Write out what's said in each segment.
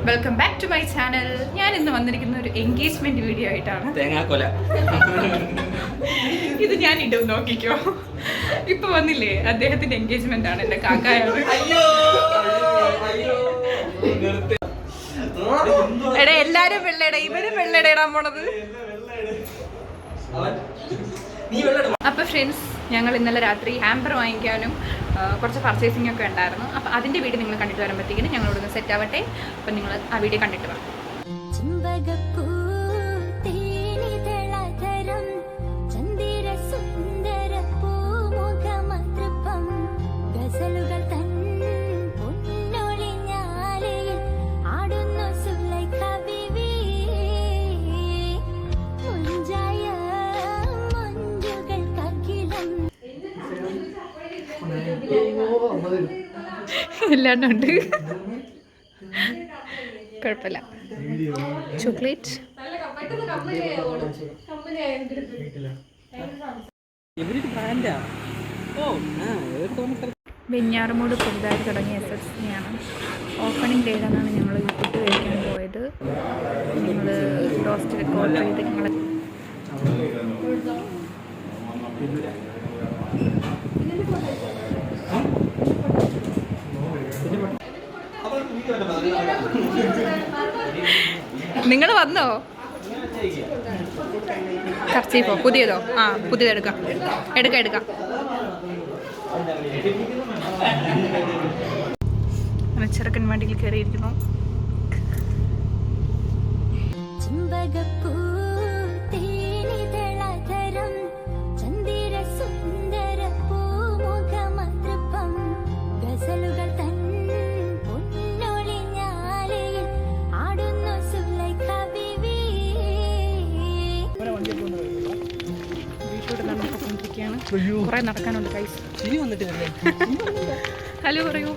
Welcome back to my channel. ഞാൻ ഇന്ന് വന്നിരിക്കുന്ന ഒരു എൻഗേജ്മെന്റ് വീഡിയോ ആയിട്ടാണ്. ഇത് ഞാൻ ഇടും, നോക്കിക്കോ. ഇപ്പൊ വന്നില്ലേ, അദ്ദേഹത്തിന്റെ എൻഗേജ്മെന്റ് ആണ്. എന്റെ കാക്കായാണ്. എടാ എല്ലാരും വെള്ളയുടെ, ഇവരും വെള്ളയുടെ ഇടാൻ പോണത്. അപ്പൊ ഫ്രണ്ട്സ്, ഞങ്ങൾ ഇന്നലെ രാത്രി ഹാമ്പർ വാങ്ങിക്കാനും കുറച്ച് പർച്ചേസിംഗ് ഒക്കെ ഉണ്ടായിരുന്നു. അപ്പം അതിൻ്റെ വീഡിയോ നിങ്ങൾ കണ്ടിട്ട് വരുമ്പോഴത്തേക്കിനും ഞങ്ങളോടൊന്ന് സെറ്റ് ആവട്ടെ. അപ്പം നിങ്ങൾ ആ വീഡിയോ കണ്ടിട്ട് വാ. എല്ലാണ്ടുണ്ട്, കുഴപ്പമില്ല. ചോക്ലേറ്റ്, വെഞ്ഞാറമൂട് പുതുതായി തുടങ്ങിയ SSCയാണ്. ഓപ്പണിംഗ് ഡേയിലാണ് ഞങ്ങൾ ഫുഡ് കഴിക്കാൻ പോയത്. ഞങ്ങൾ റോസ്റ്റ് ഓർഡർ ചെയ്ത് ഞങ്ങൾ നിങ്ങൾ വന്നോ? കർച്ചീഫോ പുതിയതോ? ആ, പുതിയതെടുക്കാം. എടുക്കാം. ചെറുക്കൻ വണ്ടിയിൽ കയറിയിരിക്കുന്നു. കുറെ നടക്കാനുണ്ട് കൈസ്. ഹലോ പറയൂ.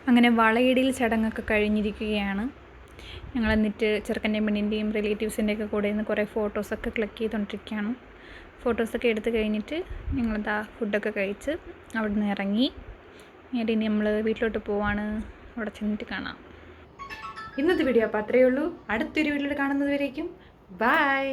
അങ്ങനെ വളയിടൽ ചടങ്ങൊക്കെ കഴിഞ്ഞിരിക്കുകയാണ്. ഞങ്ങൾ എന്നിട്ട് ചെറുക്കൻ്റെയും പെണ്ണിൻ്റെയും റിലേറ്റീവ്സിൻ്റെയൊക്കെ കൂടെ നിന്ന് കുറേ ഫോട്ടോസൊക്കെ ക്ലിക്ക് ചെയ്തുകൊണ്ടിരിക്കുകയാണ്. ഫോട്ടോസൊക്കെ എടുത്ത് കഴിഞ്ഞിട്ട് ഞങ്ങളെന്താ ഫുഡൊക്കെ കഴിച്ച് അവിടെ നിന്ന് ഇറങ്ങി. ഇനി നമ്മൾ വീട്ടിലോട്ട് പോവാണ്. അവിടെ ചെന്നിട്ട് കാണാം. ഇന്നത്തെ വീഡിയോ അപ്പോൾ അത്രയേ ഉള്ളൂ. അടുത്തൊരു വീഡിയോയിൽ കാണുന്നത് വരേക്കും ബൈ.